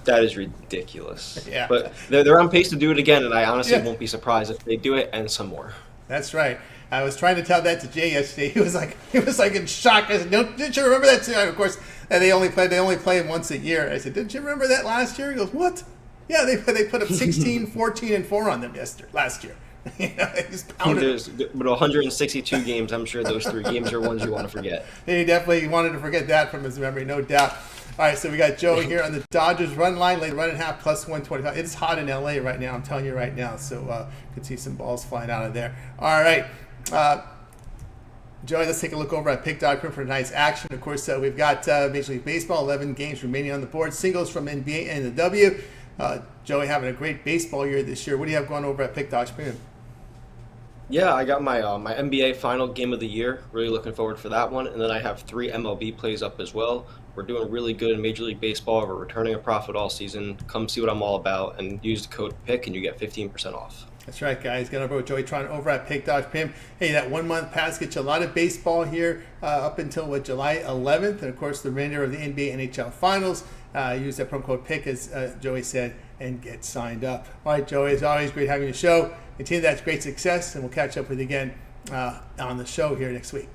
That is ridiculous. Yeah. But they're on pace to do it again, and I honestly won't be surprised if they do it and some more. That's right. I was trying to tell that to Jay yesterday. He was like in shock. I said, "Didn't you remember that too?" And of course, they only play once a year. I said, "Didn't you remember that last year?" He goes, "What?" Yeah, they put up 16, 14, and 4 on them last year. They just pounded. But 162 games, I'm sure those 3 games are ones you want to forget. He definitely wanted to forget that from his memory, no doubt. All right, so we got Joey here on the Dodgers run line, late run and half, plus 125. It's hot in LA right now, I'm telling you right now. So you can see some balls flying out of there. All right. Joey, let's take a look over at Pick Dog for tonight's action. Of course, we've got Major League Baseball, 11 games remaining on the board. Singles from NBA and the W. Joey having a great baseball year this year. What do you have going over at Pick Dogs Premium? Yeah, I got my my NBA final game of the year. Really looking forward for that one. And then I have 3 MLB plays up as well. We're doing really good in Major League Baseball. We're returning a profit all season. Come see what I'm all about and use the code PICK and you get 15% off. That's right, guys. Get over with Joey Tron over at Pick Dogs Premium. Hey, that 1 month pass gets you a lot of baseball here up until July 11th. And, of course, the remainder of the NBA NHL Finals. Use that promo code PICK, as Joey said, and get signed up. All right, Joey, as always, great having you on the show. Continue that great success, and we'll catch up with you again on the show here next week.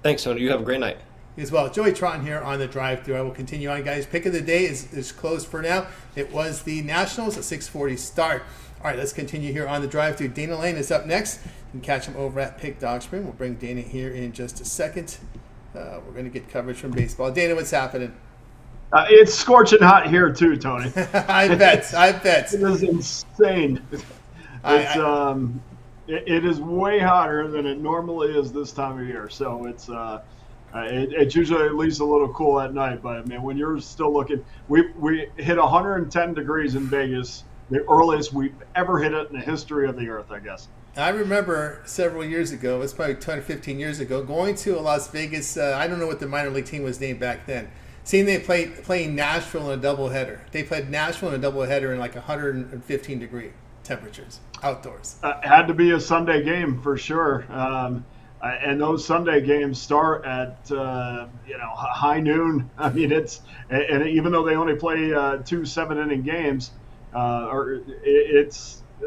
Thanks, Tony. You have a great night. As well. Joey Tron here on the drive-thru. I will continue on, guys. Pick of the day is closed for now. It was the Nationals, a 6:40 start. All right, let's continue here on the drive-thru. Dana Lane is up next. You can catch him over at Pick Dog Spring. We'll bring Dana here in just a second. We're going to get coverage from baseball. Dana, what's happening? It's scorching hot here too, Tony. I bet. It is insane. It is way hotter than it normally is this time of year. So it's usually at least a little cool at night. But I mean, when you're still looking, we hit 110 degrees in Vegas, the earliest we've ever hit it in the history of the earth, I guess. I remember several years ago, it was probably 10 or 15 years ago, going to a Las Vegas, I don't know what the minor league team was named back then, seeing they playing Nashville in a doubleheader. They played Nashville in a doubleheader in like 115 degree temperatures outdoors. Had to be a Sunday game for sure. And those Sunday games start at high noon. I mean, and even though they only play 2 7-inning games,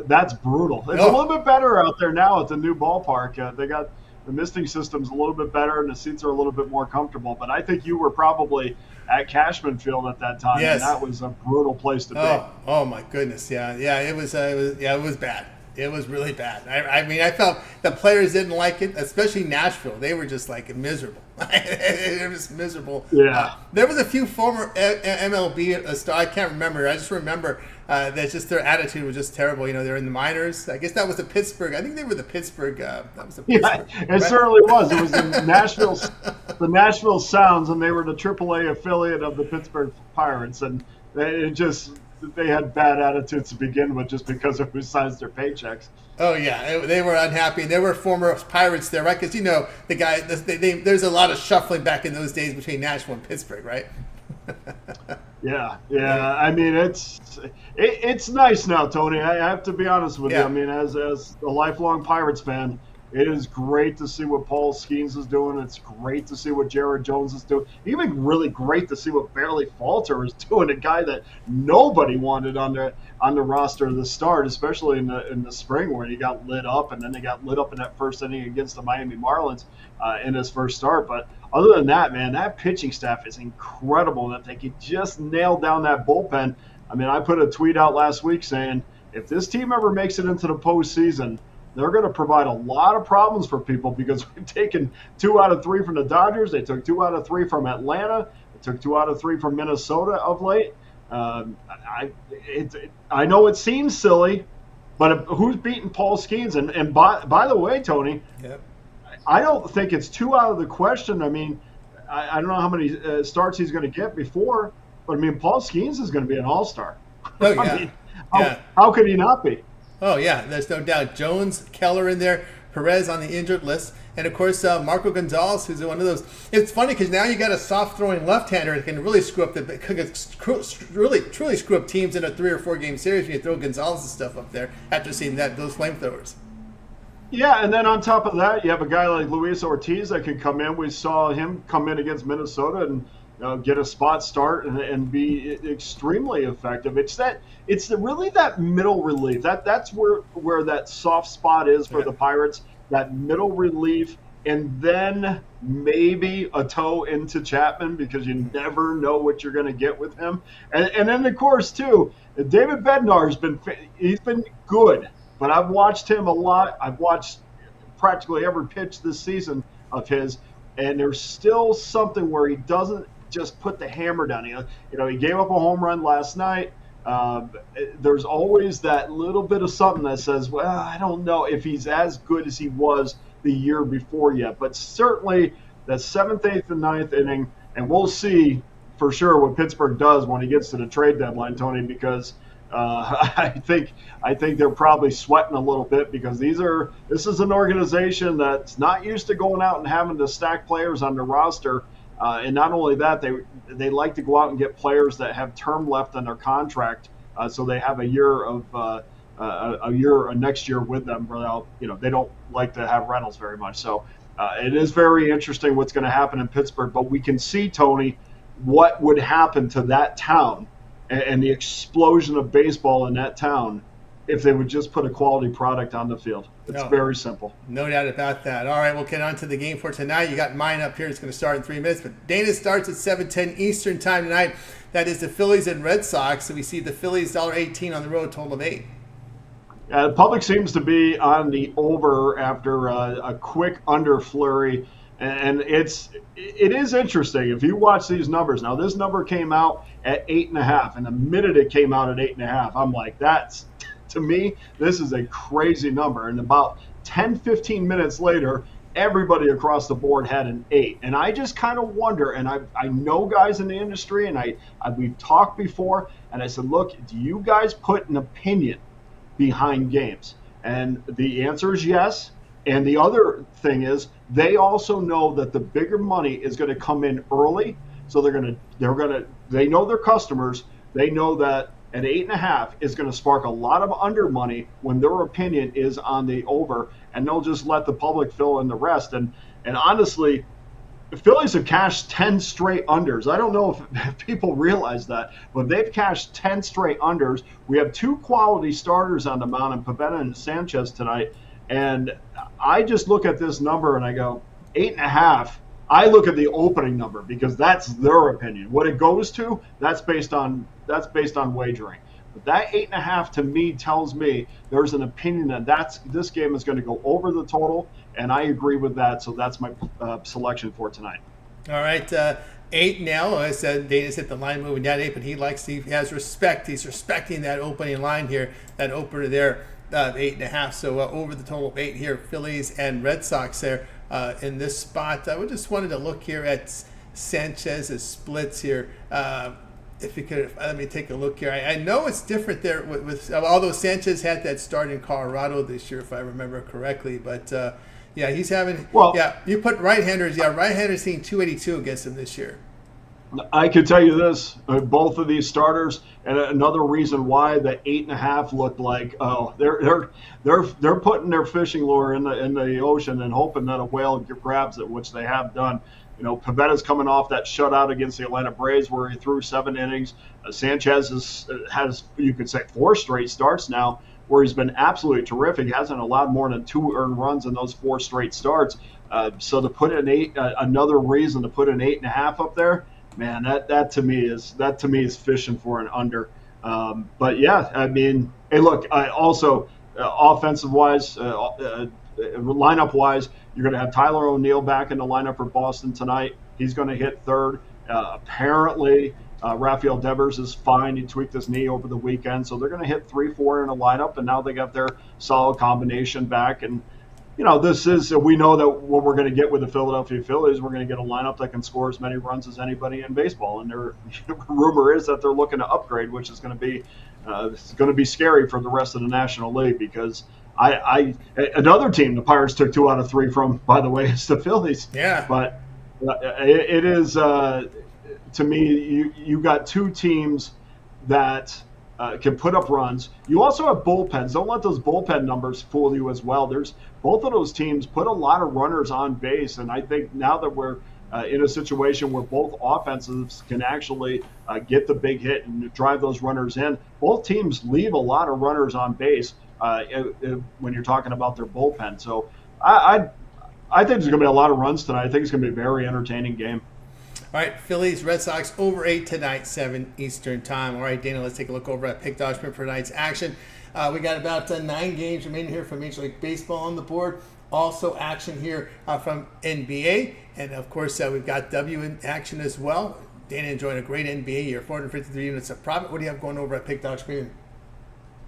that's brutal. It's a little bit better out there now at the new ballpark. They got the misting system's a little bit better and the seats are a little bit more comfortable. But I think you were probably at Cashman Field at that time. Yes. And that was a brutal place to be. Oh my goodness. Yeah. It was bad. It was really bad. I mean, I felt the players didn't like it, especially Nashville. They were just like miserable. They were just miserable. Yeah. There was a few former MLB star. I can't remember. I just remember that just their attitude was just terrible. You know, they're in the minors. I guess that was the Pittsburgh. I think they were the Pittsburgh. Yeah, it certainly was. It was the Nashville Sounds, and they were the AAA affiliate of the Pittsburgh Pirates, and they had bad attitudes to begin with just because of who signs their paychecks. Oh, yeah. They were unhappy. There were former Pirates there, right? Because, the guy, there's a lot of shuffling back in those days between Nashville and Pittsburgh, right? Yeah. I mean, it's nice now, Tony. I have to be honest with you. I mean, as a lifelong Pirates fan, it is great to see what Paul Skeens is doing. It's great to see what Jared Jones is doing. Even really great to see what Barely Falter is doing, a guy that nobody wanted on the roster at the start, especially in the spring where he got lit up, and then they got lit up in that first inning against the Miami Marlins in his first start. But other than that, man, that pitching staff is incredible that they could just nail down that bullpen. I mean, I put a tweet out last week saying if this team ever makes it into the postseason, they're going to provide a lot of problems for people because we've taken 2 out of 3 from the Dodgers. They took 2 out of 3 from Atlanta. They took 2 out of 3 from Minnesota of late. I know it seems silly, but who's beating Paul Skeens? And by the way, Tony, I don't think it's too out of the question. I mean, I don't know how many starts he's going to get before, but I mean, Paul Skeens is going to be an all-star. Oh, yeah. I mean, how could he not be? Oh, yeah, there's no doubt. Jones, Keller in there, Perez on the injured list, and, of course, Marco Gonzalez, who's one of those. It's funny because now you got a soft-throwing left-hander that can really screw up truly screw up teams in a 3 or 4 game series when you throw Gonzalez's stuff up there after seeing those flamethrowers. Yeah, and then on top of that, you have a guy like Luis Ortiz that can come in. We saw him come in against Minnesota and get a spot start and be extremely effective. It's really that middle relief. That's where that soft spot is for the Pirates, that middle relief, and then maybe a toe into Chapman because you never know what you're going to get with him. And then, of course, too, David Bednar's been good, but I've watched him a lot. I've watched practically every pitch this season of his, and there's still something where he doesn't just put the hammer down. He gave up a home run last night. There's always that little bit of something that says, well, I don't know if he's as good as he was the year before yet. But certainly the 7th, 8th, and 9th inning, and we'll see for sure what Pittsburgh does when he gets to the trade deadline, Tony, because I think they're probably sweating a little bit because this is an organization that's not used to going out and having to stack players on the roster. And not only that, they like to go out and get players that have term left on their contract, so they have a next year with them. They don't like to have rentals very much. So it is very interesting what's going to happen in Pittsburgh. But we can see, Tony, what would happen to that town and the explosion of baseball in that town if they would just put a quality product on the field. It's very simple. No doubt about that. All right, we'll get on to the game for tonight. You got mine up here. It's going to start in 3 minutes. But Dana starts at 7:10 Eastern time tonight. That is the Phillies and Red Sox. So we see the Phillies $1.18 on the road, total of 8. The public seems to be on the over after a quick under flurry. And it is interesting. If you watch these numbers, now this number came out at 8.5. And the minute it came out at 8.5, I'm like, to me, this is a crazy number. And about 10, 15 minutes later, everybody across the board had an 8. And I just kind of wonder, and I know guys in the industry, and we've talked before, and I said, look, do you guys put an opinion behind games? And the answer is yes. And the other thing is they also know that the bigger money is going to come in early. So they know their customers. They know that and 8.5 is going to spark a lot of under money when their opinion is on the over, and they'll just let the public fill in the rest. And honestly, the Phillies have cashed 10 straight unders. I don't know if people realize that, but they've cashed 10 straight unders. We have 2 quality starters on the mound, in Pivetta and Sanchez tonight. And I just look at this number and I go, 8.5. I look at the opening number because that's their opinion. What it goes to, that's based on wagering. But that 8.5 to me tells me there's an opinion that this game is going to go over the total, and I agree with that. So that's my selection for tonight. All right, 8 now. I said Dana's hit the line moving down 8, but he has respect. He's respecting that opening line here, that opener there, 8.5. So over the total of 8 here, Phillies and Red Sox there in this spot. I just wanted to look here at Sanchez's splits here. If you could, let me take a look here. I know it's different there with although Sanchez had that start in Colorado this year, if I remember correctly. But yeah, he's having. Well, yeah, you put right-handers. Yeah, right-handers seeing 282 against him this year. I could tell you this: both of these starters, and another reason why the 8.5 looked like they're putting their fishing lure in the ocean and hoping that a whale grabs it, which they have done. You know, Pivetta's coming off that shutout against the Atlanta Braves where he threw 7 innings. Sanchez has, you could say, 4 straight starts now where he's been absolutely terrific. He hasn't allowed more than 2 earned runs in those 4 straight starts. So to put an 8, another reason to put an 8.5 up there, man, that to me is fishing for an under. But yeah, I mean, hey, look, also offensive wise, lineup wise, you're going to have Tyler O'Neill back in the lineup for Boston tonight. He's going to hit third. Apparently, Rafael Devers is fine. He tweaked his knee over the weekend, so they're going to hit 3-4 in a lineup, and now they got their solid combination back. And you know, we know that what we're going to get with the Philadelphia Phillies, we're going to get a lineup that can score as many runs as anybody in baseball. And their rumor is that they're looking to upgrade, which is going to be scary for the rest of the National League because. Another team the Pirates took 2 out of 3 from, by the way, is the Phillies. Yeah. But it is, to me, you got 2 teams that can put up runs. You also have bullpens. Don't let those bullpen numbers fool you as well. Both of those teams put a lot of runners on base, and I think now that we're in a situation where both offenses can actually get the big hit and drive those runners in, both teams leave a lot of runners on base. When you're talking about their bullpen. So I think there's going to be a lot of runs tonight. I think it's going to be a very entertaining game. All right, Phillies, Red Sox over 8 tonight, 7 Eastern time. All right, Dana, let's take a look over at Pick Dodge for tonight's action. We got about 9 games remaining here from Major League Baseball on the board. Also action here from NBA. And, of course, we've got W in action as well. Dana enjoying a great NBA year, 453 units of profit. What do you have going over at Pick Dodge Premium?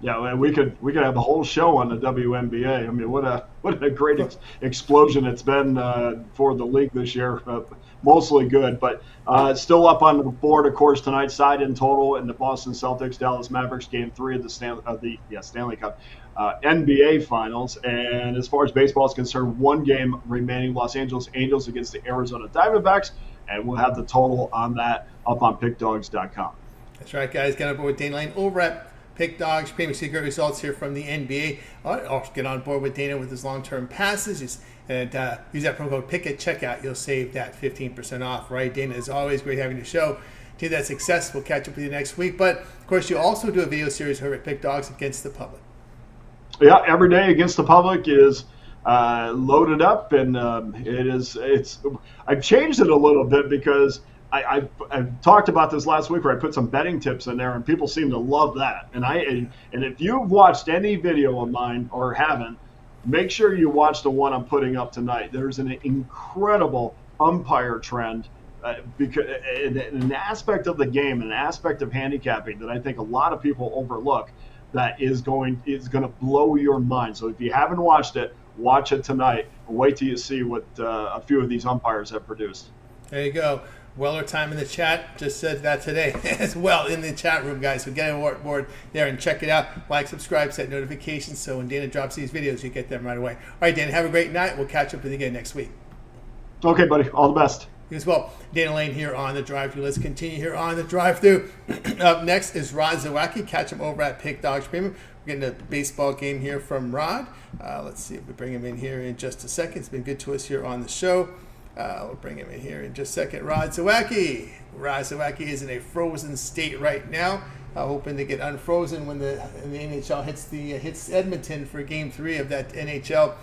Yeah, we could have a whole show on the WNBA. I mean, what a great explosion it's been for the league this year. Mostly good, but still up on the board, of course, tonight. Side in total in the Boston Celtics Dallas Mavericks Game 3 of the Stanley Cup NBA Finals. And as far as baseball is concerned, 1 game remaining: Los Angeles Angels against the Arizona Diamondbacks, and we'll have the total on that up on PickDogs.com. That's right, guys. Get on board with Dana Lane over at Pick Dogs, Premium Secret results here from the NBA. All right, I'll get on board with Dana with his long-term passes. And use that promo code PICK at checkout. You'll save that 15% off, right? Dana, is always great having your show. To that success, we'll catch up with you next week. But, of course, you also do a video series here at Pick Dogs against the public. Yeah, every day against the public is loaded up, and I've changed it a little bit because I've talked about this last week where I put some betting tips in there, and people seem to love that. And if you've watched any video of mine or haven't, make sure you watch the one I'm putting up tonight. There's an incredible umpire trend, because an aspect of the game, an aspect of handicapping that I think a lot of people overlook that is going to blow your mind. So if you haven't watched it, watch it tonight. Wait till you see what a few of these umpires have produced. There you go. Weller Time in the chat just said that today as well in the chat room, guys. So get on board there and check it out. Like, subscribe, set notifications so when Dana drops these videos, you get them right away. All right, Dana, have a great night. We'll catch up with you again next week. Okay, buddy. All the best. as well. Dana Lane here on the drive-thru. Let's continue here on the drive-thru. Up next is Rod Zawacky. Catch him over at Pick Dogs Premium. We're getting a baseball game here from Rod. Let's see if we bring him in here in just a second. It's been good to us here on the show. We'll bring him in here in just a second. Rod Zawacky. Rod Zawacky is in a frozen state right now, hoping to get unfrozen when the NHL hits Edmonton for Game 3 of that NHL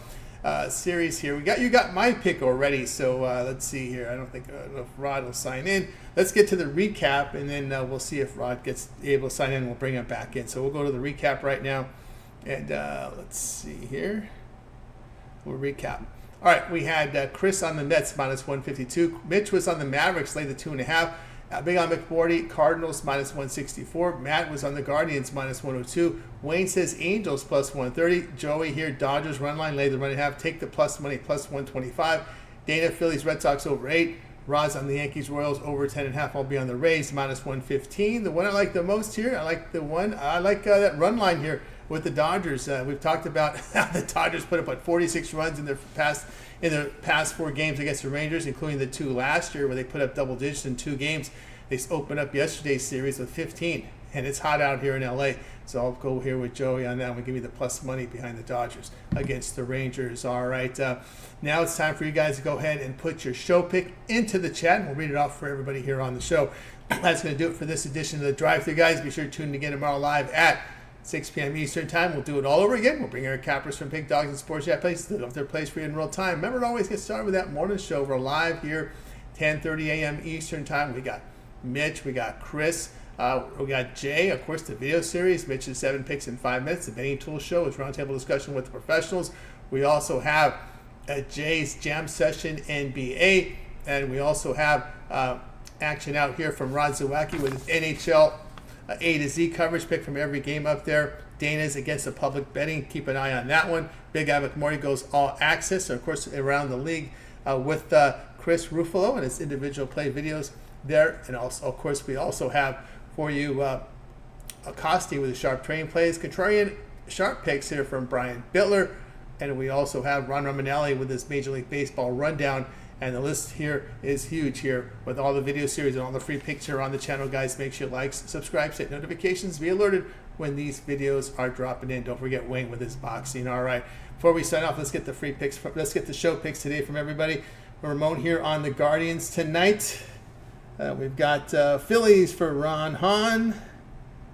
series here. You got my pick already, so let's see here. I don't know if Rod will sign in. Let's get to the recap, and then we'll see if Rod gets able to sign in. We'll bring him back in. So we'll go to the recap right now, and let's see here. We'll recap. All right, we had Chris on the Mets minus 152. Mitch was on the Mavericks, laid the 2.5. Big on McMordie, Cardinals minus 164. Matt was on the Guardians minus 102. Wayne says Angels plus 130. Joey here, Dodgers run line, lay the run and a half. Take the plus money plus 125. Dana, Phillies, Red Sox over 8. Rod's on the Yankees, Royals over 10.5. I'll be on the Rays minus 115. The one I like the most here, I like that run line here with the Dodgers. We've talked about how the Dodgers put up 46 runs in their past 4 games against the Rangers, including the 2 last year where they put up double digits in 2 games. They opened up yesterday's series with 15, and it's hot out here in LA. So I'll go here with Joey on that one. Give me the plus money behind the Dodgers against the Rangers. All right. Now it's time for you guys to go ahead and put your show pick into the chat, and we'll read it off for everybody here on the show. That's going to do it for this edition of the Drive-Thru, guys. Be sure to tune in again tomorrow live at 6 p.m. Eastern Time. We'll do it all over again. We'll bring our cappers from Big Dogs and Sports Chat Places to their place for you in real time. Remember to always get started with that morning show. We're live here 10:30 a.m. Eastern Time. We got Mitch. We got Chris. We got Jay. Of course, the video series. Mitch's 7 picks in 5 minutes. The Betting Tool Show is roundtable discussion with the professionals. We also have Jay's Jam Session NBA. And we also have action out here from Rod Zawacky with his NHL A to Z coverage, pick from every game up there. Dana's against the public betting. Keep an eye on that one. Big Guy McMordie goes all access. So of course, around the league with Chris Ruffolo and his individual play videos there. And also, of course, we also have for you Acosti with the sharp train plays. Contrarian sharp picks here from Brian Bittler. And we also have Ron Romanelli with his Major League Baseball rundown. And the list here is huge here with all the video series and all the free picks here on the channel, guys. Make sure you like, subscribe, set notifications, be alerted when these videos are dropping in. Don't forget Wayne with his boxing. All right. Before we sign off, let's get the free picks. Let's get the show picks today from everybody. Ramon here on the Guardians tonight. We've got Phillies for Ron Hahn.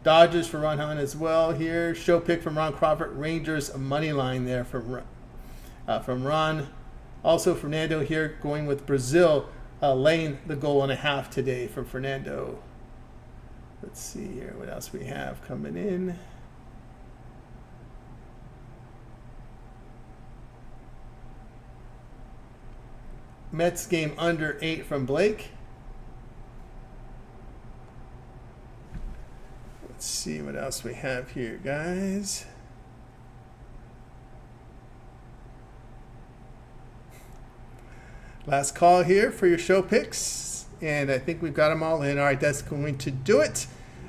Dodgers for Ron Hahn as well here. Show pick from Ron Crawford. Rangers money line there from Ron. Also, Fernando here going with Brazil, laying the goal and a half today from Fernando. Let's see here what else we have coming in. Mets game under 8 from Blake. Let's see what else we have here, guys. Last call here for your show picks, and I think we've got them all in. All right, that's going to do it.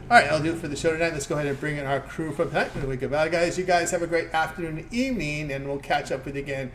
All right, I'll do it for the show tonight. Let's go ahead and bring in our crew from tonight. Goodbye, guys. You guys have a great afternoon and evening, and we'll catch up with you again